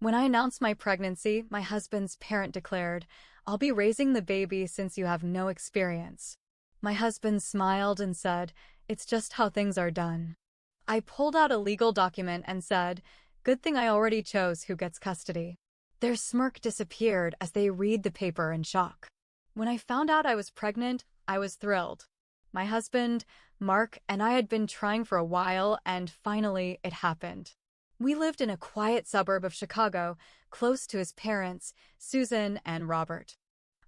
When I announced my pregnancy, my husband's parent declared, "I'll be raising the baby since you have no experience." My husband smiled and said, "It's just how things are done." I pulled out a legal document and said, "Good thing I already chose who gets custody." Their smirk disappeared as they read the paper in shock. When I found out I was pregnant, I was thrilled. My husband, Mark, and I had been trying for a while, and finally it happened. We lived in a quiet suburb of Chicago, close to his parents, Susan and Robert.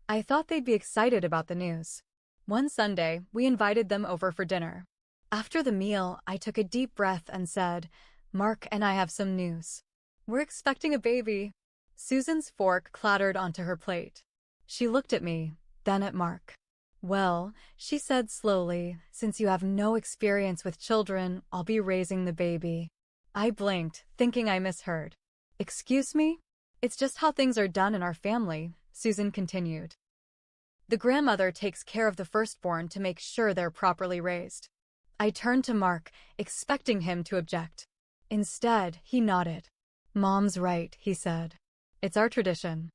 I thought they'd be excited about the news. One Sunday, we invited them over for dinner. After the meal, I took a deep breath and said, "Mark and I have some news. We're expecting a baby." Susan's fork clattered onto her plate. She looked at me, then at Mark. "Well," she said slowly, "since you have no experience with children, I'll be raising the baby." I blinked, thinking I misheard. "Excuse me?" "It's just how things are done in our family," Susan continued. "The grandmother takes care of the firstborn to make sure they're properly raised." I turned to Mark, expecting him to object. Instead, he nodded. "Mom's right," he said. "It's our tradition."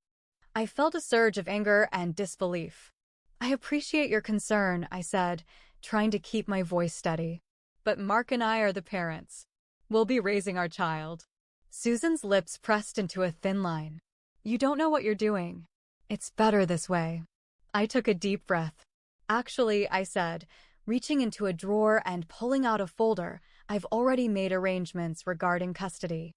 I felt a surge of anger and disbelief. "I appreciate your concern," I said, trying to keep my voice steady. "But Mark and I are the parents. We'll be raising our child." Susan's lips pressed into a thin line. "You don't know what you're doing. It's better this way." I took a deep breath. "Actually," I said, reaching into a drawer and pulling out a folder, "I've already made arrangements regarding custody."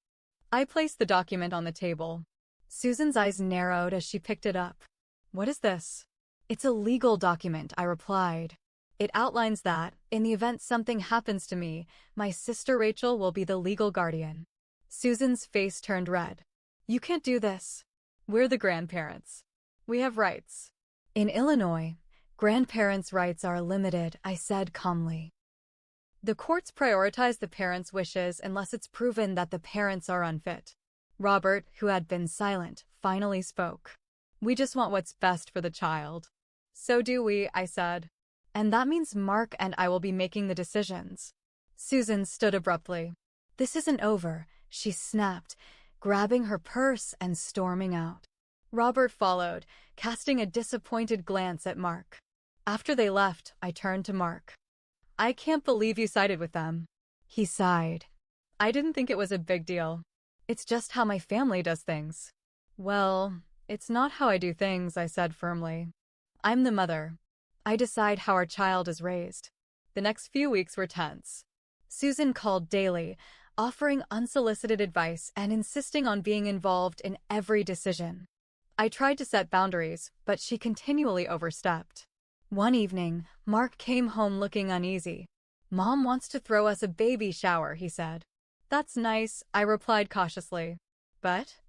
I placed the document on the table. Susan's eyes narrowed as she picked it up. "What is this?" "It's a legal document," I replied. "It outlines that, in the event something happens to me, my sister Rachel will be the legal guardian." Susan's face turned red. "You can't do this." "We're the grandparents. We have rights." "In Illinois, grandparents' rights are limited," I said calmly. "The courts prioritize the parents' wishes unless it's proven that the parents are unfit." Robert, who had been silent, finally spoke. "We just want what's best for the child." "So do we," I said. "And that means Mark and I will be making the decisions." Susan stood abruptly. "This isn't over," she snapped, grabbing her purse and storming out. Robert followed, casting a disappointed glance at Mark. After they left, I turned to Mark. "I can't believe you sided with them." He sighed. "I didn't think it was a big deal. It's just how my family does things." "Well, it's not how I do things," I said firmly. "I'm the mother. I decide how our child is raised." The next few weeks were tense. Susan called daily, offering unsolicited advice and insisting on being involved in every decision. I tried to set boundaries, but she continually overstepped. One evening, Mark came home looking uneasy. "Mom wants to throw us a baby shower," he said. "That's nice," I replied cautiously. "But?"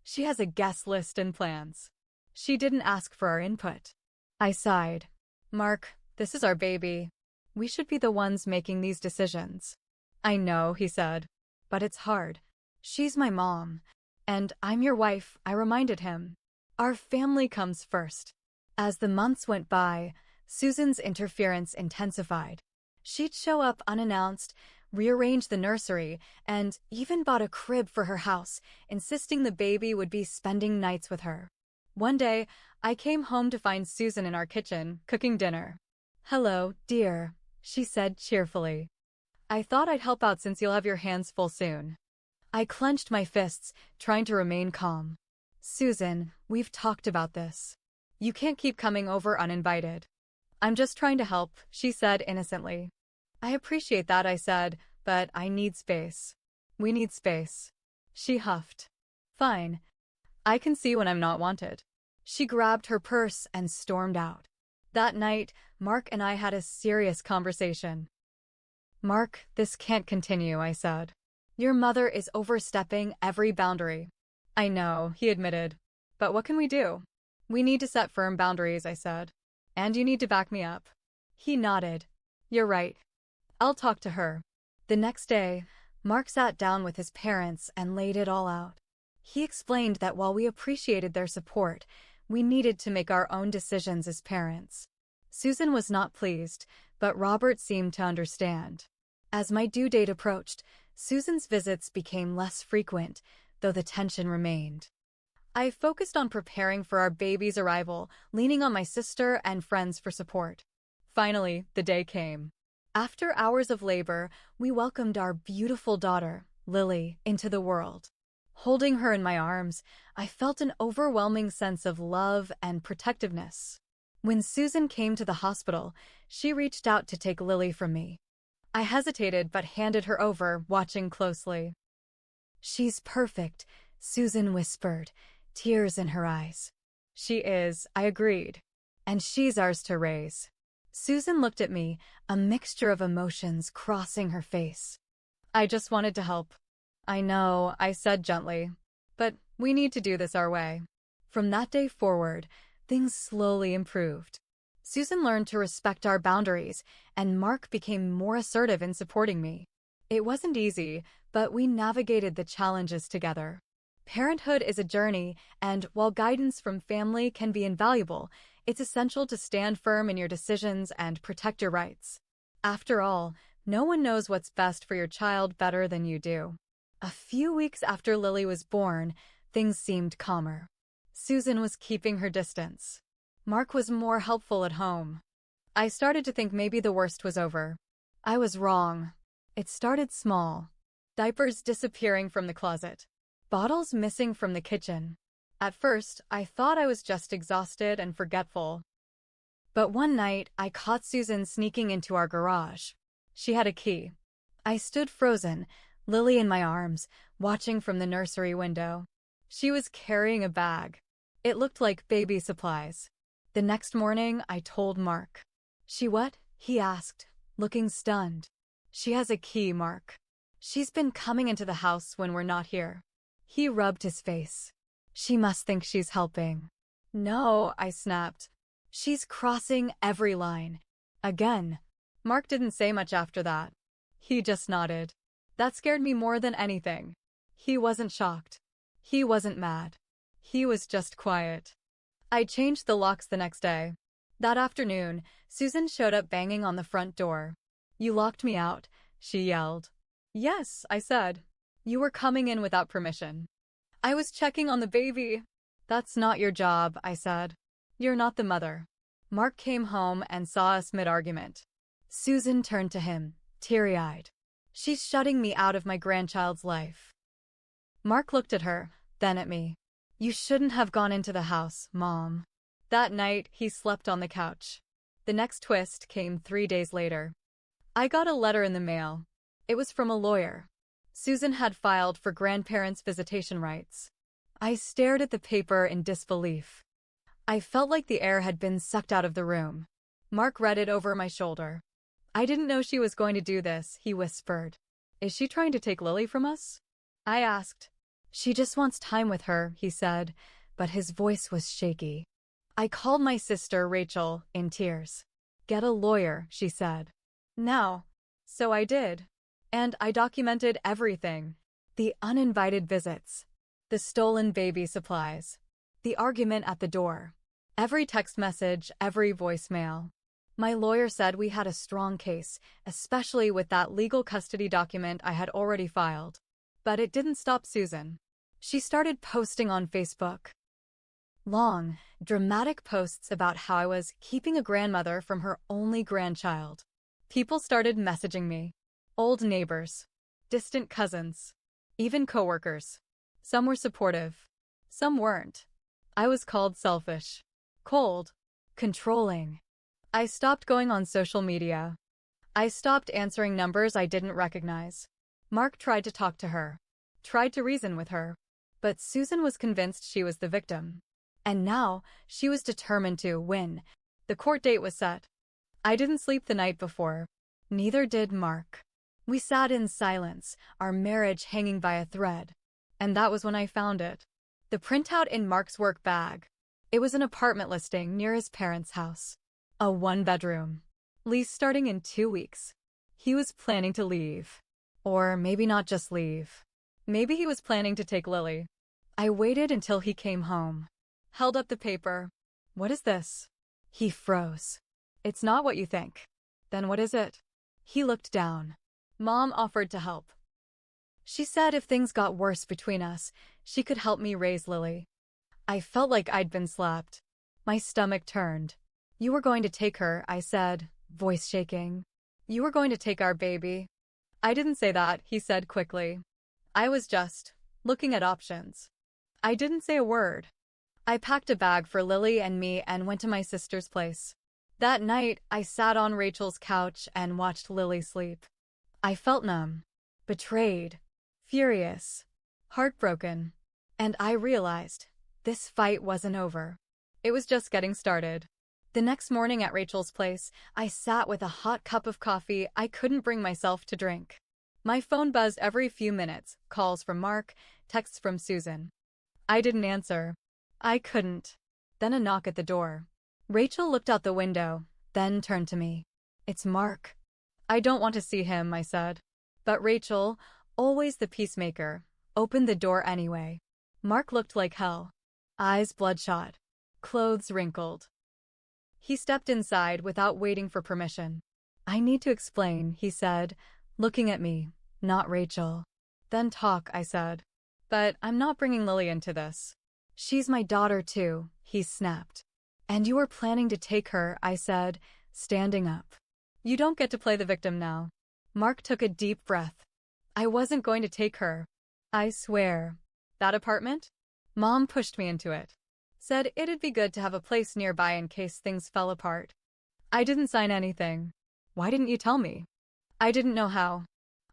"She has a guest list and plans. She didn't ask for our input." I sighed. "Mark, this is our baby. We should be the ones making these decisions." "I know," he said. "But it's hard. She's my mom. And I'm your wife," I reminded him. "Our family comes first." As the months went by, Susan's interference intensified. She'd show up unannounced, rearrange the nursery, and even bought a crib for her house, insisting the baby would be spending nights with her. One day, I came home to find Susan in our kitchen, cooking dinner. "Hello, dear," she said cheerfully. "I thought I'd help out since you'll have your hands full soon." I clenched my fists, trying to remain calm. "Susan, we've talked about this. You can't keep coming over uninvited." "I'm just trying to help," she said innocently. "I appreciate that," I said, "but I need space." "We need space." She huffed. "Fine. I can see when I'm not wanted." She grabbed her purse and stormed out. That night, Mark and I had a serious conversation. "Mark, this can't continue," I said. "Your mother is overstepping every boundary." "I know," he admitted. "But what can we do?" "We need to set firm boundaries," I said. "And you need to back me up." He nodded. "You're right. I'll talk to her." The next day, Mark sat down with his parents and laid it all out. He explained that while we appreciated their support, we needed to make our own decisions as parents. Susan was not pleased, but Robert seemed to understand. As my due date approached, Susan's visits became less frequent, though the tension remained. I focused on preparing for our baby's arrival, leaning on my sister and friends for support. Finally, the day came. After hours of labor, we welcomed our beautiful daughter, Lily, into the world. Holding her in my arms, I felt an overwhelming sense of love and protectiveness. When Susan came to the hospital, she reached out to take Lily from me. I hesitated but handed her over, watching closely. "She's perfect," Susan whispered, tears in her eyes. "She is," I agreed. "And she's ours to raise." Susan looked at me, a mixture of emotions crossing her face. "I just wanted to help." "I know," I said gently, "but we need to do this our way." From that day forward, things slowly improved. Susan learned to respect our boundaries, and Mark became more assertive in supporting me. It wasn't easy, but we navigated the challenges together. Parenthood is a journey, and while guidance from family can be invaluable, it's essential to stand firm in your decisions and protect your rights. After all, no one knows what's best for your child better than you do. A few weeks after Lily was born, things seemed calmer. Susan was keeping her distance. Mark was more helpful at home. I started to think maybe the worst was over. I was wrong. It started small. Diapers disappearing from the closet. Bottles missing from the kitchen. At first, I thought I was just exhausted and forgetful. But one night, I caught Susan sneaking into our garage. She had a key. I stood frozen, Lily in my arms, watching from the nursery window. She was carrying a bag. It looked like baby supplies. The next morning, I told Mark. "She what?" he asked, looking stunned. "She has a key, Mark. She's been coming into the house when we're not here." He rubbed his face. "She must think she's helping." "No," I snapped. "She's crossing every line." Again. Mark didn't say much after that. He just nodded. That scared me more than anything. He wasn't shocked. He wasn't mad. He was just quiet. I changed the locks the next day. That afternoon, Susan showed up banging on the front door. "You locked me out," she yelled. "Yes," I said. "You were coming in without permission." "I was checking on the baby." "That's not your job," I said. "You're not the mother." Mark came home and saw us mid-argument. Susan turned to him, teary-eyed. "She's shutting me out of my grandchild's life." Mark looked at her, then at me. "You shouldn't have gone into the house, Mom." That night, he slept on the couch. The next twist came 3 days later. I got a letter in the mail. It was from a lawyer. Susan had filed for grandparents' visitation rights. I stared at the paper in disbelief. I felt like the air had been sucked out of the room. Mark read it over my shoulder. "I didn't know she was going to do this," he whispered. "Is she trying to take Lily from us?" I asked. "She just wants time with her," he said, but his voice was shaky. I called my sister, Rachel, in tears. "Get a lawyer," she said. "Now." So I did. And I documented everything. The uninvited visits. The stolen baby supplies. The argument at the door. Every text message, every voicemail. My lawyer said we had a strong case, especially with that legal custody document I had already filed. But it didn't stop Susan. She started posting on Facebook. Long, dramatic posts about how I was keeping a grandmother from her only grandchild. People started messaging me. Old neighbors. Distant cousins. Even coworkers. Some were supportive. Some weren't. I was called selfish. Cold. Controlling. I stopped going on social media. I stopped answering numbers I didn't recognize. Mark tried to talk to her. Tried to reason with her. But Susan was convinced she was the victim. And now, she was determined to win. The court date was set. I didn't sleep the night before. Neither did Mark. We sat in silence, our marriage hanging by a thread. And that was when I found it. The printout in Mark's work bag. It was an apartment listing near his parents' house. A 1-bedroom. Lease starting in 2 weeks. He was planning to leave. Or maybe not just leave. Maybe he was planning to take Lily. I waited until he came home. Held up the paper. "What is this?" He froze. "It's not what you think." "Then what is it?" He looked down. Mom offered to help. She said if things got worse between us, she could help me raise Lily. I felt like I'd been slapped. My stomach turned. You were going to take her, I said, voice shaking. You were going to take our baby. I didn't say that, he said quickly. I was just looking at options. I didn't say a word. I packed a bag for Lily and me and went to my sister's place. That night, I sat on Rachel's couch and watched Lily sleep. I felt numb, betrayed, furious, heartbroken, and I realized this fight wasn't over. It was just getting started. The next morning at Rachel's place, I sat with a hot cup of coffee I couldn't bring myself to drink. My phone buzzed every few minutes, calls from Mark, texts from Susan. I didn't answer. I couldn't. Then a knock at the door. Rachel looked out the window, then turned to me. It's Mark. I don't want to see him, I said. But Rachel, always the peacemaker, opened the door anyway. Mark looked like hell. Eyes bloodshot. Clothes wrinkled. He stepped inside without waiting for permission. I need to explain, he said, looking at me, not Rachel. Then talk, I said. But I'm not bringing Lily into this. She's my daughter too, he snapped. And you were planning to take her, I said, standing up. You don't get to play the victim now. Mark took a deep breath. I wasn't going to take her. I swear. That apartment? Mom pushed me into it. Said it'd be good to have a place nearby in case things fell apart. I didn't sign anything. Why didn't you tell me? I didn't know how.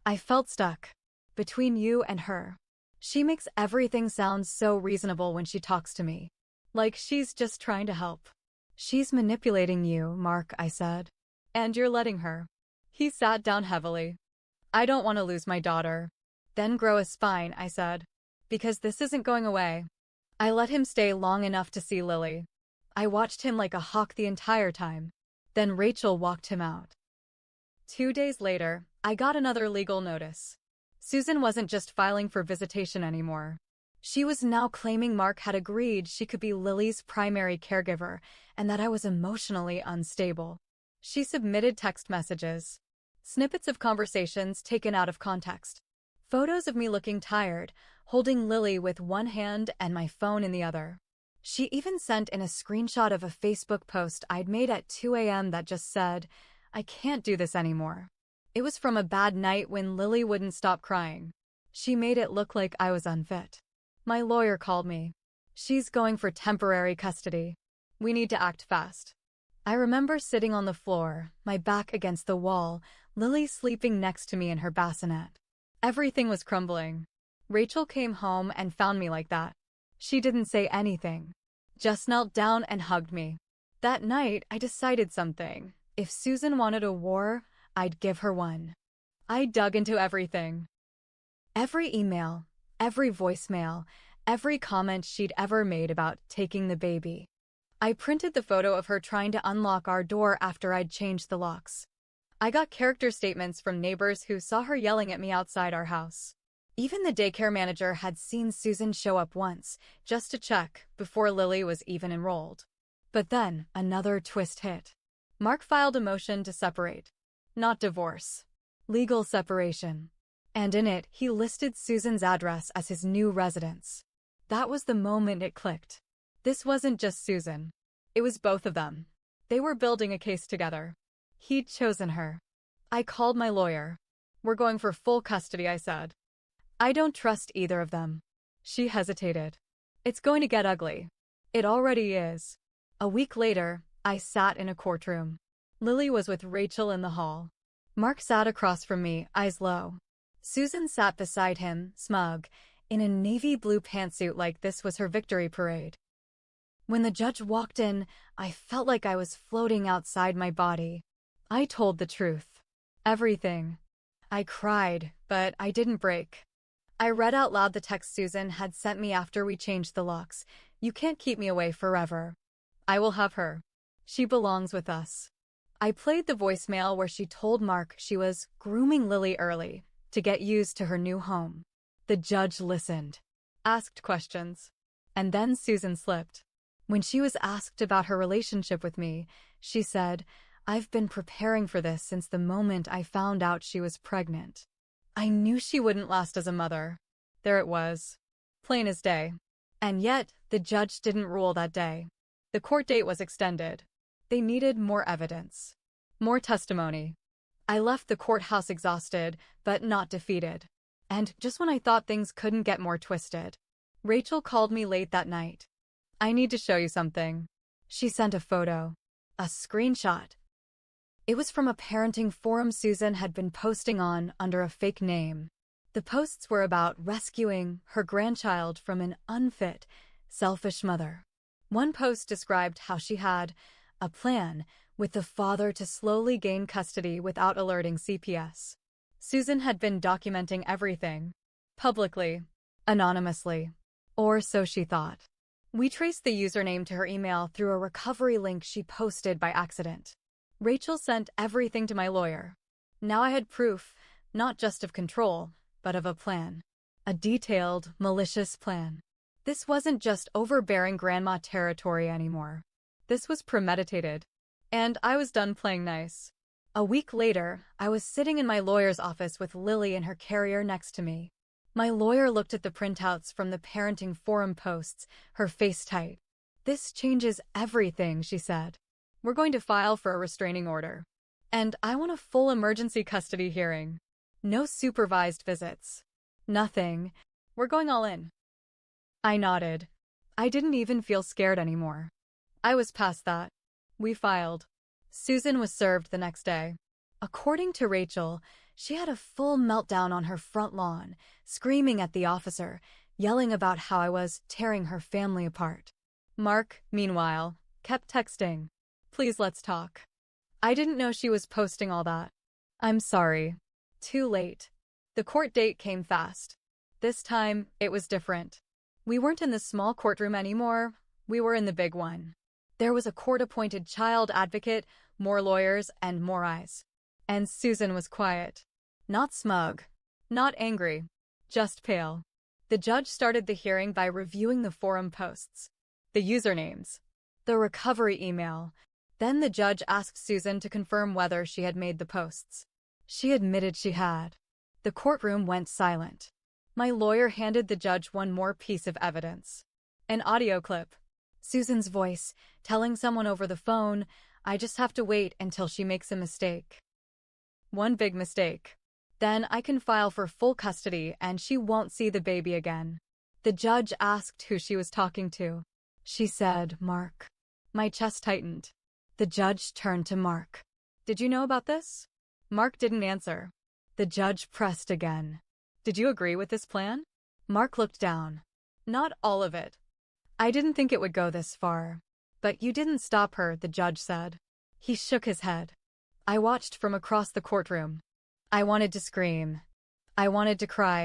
I felt stuck. Between you and her. She makes everything sound so reasonable when she talks to me. Like she's just trying to help. She's manipulating you, Mark, I said. And you're letting her. He sat down heavily. I don't want to lose my daughter. Then grow a spine, I said. Because this isn't going away. I let him stay long enough to see Lily. I watched him like a hawk the entire time. Then Rachel walked him out. 2 days later, I got another legal notice. Susan wasn't just filing for visitation anymore. She was now claiming Mark had agreed she could be Lily's primary caregiver and that I was emotionally unstable. She submitted text messages, snippets of conversations taken out of context, photos of me looking tired, holding Lily with one hand and my phone in the other. She even sent in a screenshot of a Facebook post I'd made at 2 a.m. that just said, I can't do this anymore. It was from a bad night when Lily wouldn't stop crying. She made it look like I was unfit. My lawyer called me. She's going for temporary custody. We need to act fast. I remember sitting on the floor, my back against the wall, Lily sleeping next to me in her bassinet. Everything was crumbling. Rachel came home and found me like that. She didn't say anything. Just knelt down and hugged me. That night, I decided something. If Susan wanted a war, I'd give her one. I dug into everything. Every email, every voicemail, every comment she'd ever made about taking the baby. I printed the photo of her trying to unlock our door after I'd changed the locks. I got character statements from neighbors who saw her yelling at me outside our house. Even the daycare manager had seen Susan show up once, just to check, before Lily was even enrolled. But then, another twist hit. Mark filed a motion to separate. Not divorce. Legal separation. And in it, he listed Susan's address as his new residence. That was the moment it clicked. This wasn't just Susan. It was both of them. They were building a case together. He'd chosen her. I called my lawyer. We're going for full custody, I said. I don't trust either of them. She hesitated. It's going to get ugly. It already is. A week later, I sat in a courtroom. Lily was with Rachel in the hall. Mark sat across from me, eyes low. Susan sat beside him, smug, in a navy blue pantsuit like this was her victory parade. When the judge walked in, I felt like I was floating outside my body. I told the truth. Everything. I cried, but I didn't break. I read out loud the text Susan had sent me after we changed the locks. You can't keep me away forever. I will have her. She belongs with us. I played the voicemail where she told Mark she was grooming Lily early to get used to her new home. The judge listened, asked questions, and then Susan slipped. When she was asked about her relationship with me, she said, I've been preparing for this since the moment I found out she was pregnant. I knew she wouldn't last as a mother. There it was. Plain as day. And yet, the judge didn't rule that day. The court date was extended. They needed more evidence. More testimony. I left the courthouse exhausted, but not defeated. And just when I thought things couldn't get more twisted, Rachel called me late that night. "I need to show you something." She sent a photo. A screenshot. It was from a parenting forum Susan had been posting on under a fake name. The posts were about rescuing her grandchild from an unfit, selfish mother. One post described how she had a plan with the father to slowly gain custody without alerting CPS. Susan had been documenting everything, publicly, anonymously, or so she thought. We traced the username to her email through a recovery link she posted by accident. Rachel sent everything to my lawyer. Now I had proof, not just of control, but of a plan. A detailed, malicious plan. This wasn't just overbearing grandma territory anymore. This was premeditated. And I was done playing nice. A week later, I was sitting in my lawyer's office with Lily in her carrier next to me. My lawyer looked at the printouts from the parenting forum posts, her face tight. "This changes everything," she said. "We're going to file for a restraining order. And I want a full emergency custody hearing. No supervised visits. Nothing. We're going all in." I nodded. I didn't even feel scared anymore. I was past that. We filed. Susan was served the next day. According to Rachel, she had a full meltdown on her front lawn, screaming at the officer, yelling about how I was tearing her family apart. Mark, meanwhile, kept texting. "Please, let's talk." I didn't know she was posting all that. "I'm sorry." Too late. The court date came fast. This time, it was different. We weren't in the small courtroom anymore. We were in the big one. There was a court-appointed child advocate, more lawyers, and more eyes. And Susan was quiet. Not smug. Not angry. Just pale. The judge started the hearing by reviewing the forum posts. The usernames. The recovery email. Then the judge asked Susan to confirm whether she had made the posts. She admitted she had. The courtroom went silent. My lawyer handed the judge one more piece of evidence. An audio clip. Susan's voice, telling someone over the phone, "I just have to wait until she makes a mistake. One big mistake. Then I can file for full custody and she won't see the baby again." The judge asked who she was talking to. She said, "Mark." My chest tightened. The judge turned to Mark. "Did you know about this?" Mark didn't answer. The judge pressed again. "Did you agree with this plan?" Mark looked down. "Not all of it. I didn't think it would go this far. But you didn't stop her," the judge said. He shook his head. I watched from across the courtroom. I wanted to scream. I wanted to cry.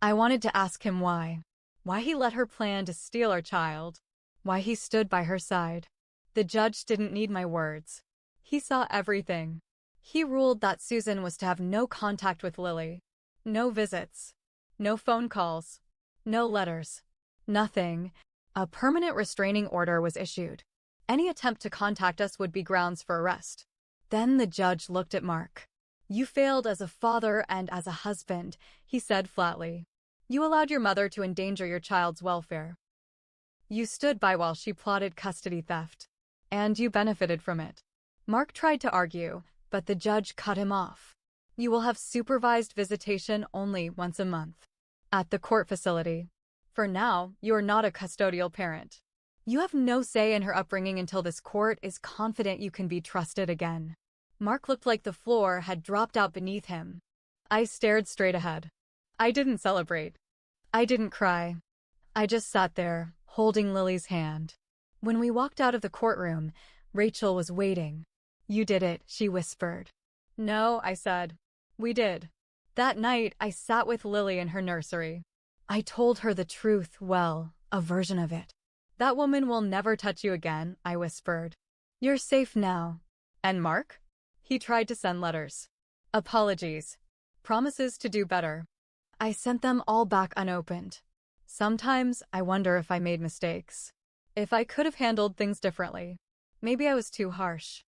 I wanted to ask him why. Why he let her plan to steal our child. Why he stood by her side. The judge didn't need my words. He saw everything. He ruled that Susan was to have no contact with Lily. No visits. No phone calls. No letters. Nothing. A permanent restraining order was issued. Any attempt to contact us would be grounds for arrest. Then the judge looked at Mark. "You failed as a father and as a husband," he said flatly. "You allowed your mother to endanger your child's welfare. You stood by while she plotted custody theft. And you benefited from it." Mark tried to argue, but the judge cut him off. "You will have supervised visitation only once a month. At the court facility. For now, you are not a custodial parent. You have no say in her upbringing until this court is confident you can be trusted again." Mark looked like the floor had dropped out beneath him. I stared straight ahead. I didn't celebrate. I didn't cry. I just sat there, holding Lily's hand. When we walked out of the courtroom, Rachel was waiting. "You did it," she whispered. "No," I said. "We did." That night, I sat with Lily in her nursery. I told her the truth, well, a version of it. "That woman will never touch you again," I whispered. "You're safe now." "And Mark?" He tried to send letters. Apologies. Promises to do better. I sent them all back unopened. Sometimes I wonder if I made mistakes. If I could have handled things differently. Maybe I was too harsh.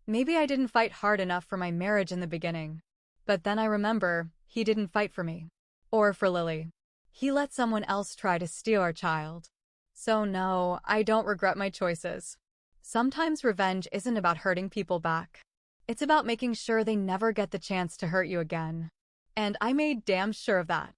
Maybe I didn't fight hard enough for my marriage in the beginning. But then I remember, he didn't fight for me. Or for Lily. He let someone else try to steal our child. So no, I don't regret my choices. Sometimes revenge isn't about hurting people back. It's about making sure they never get the chance to hurt you again. And I made damn sure of that.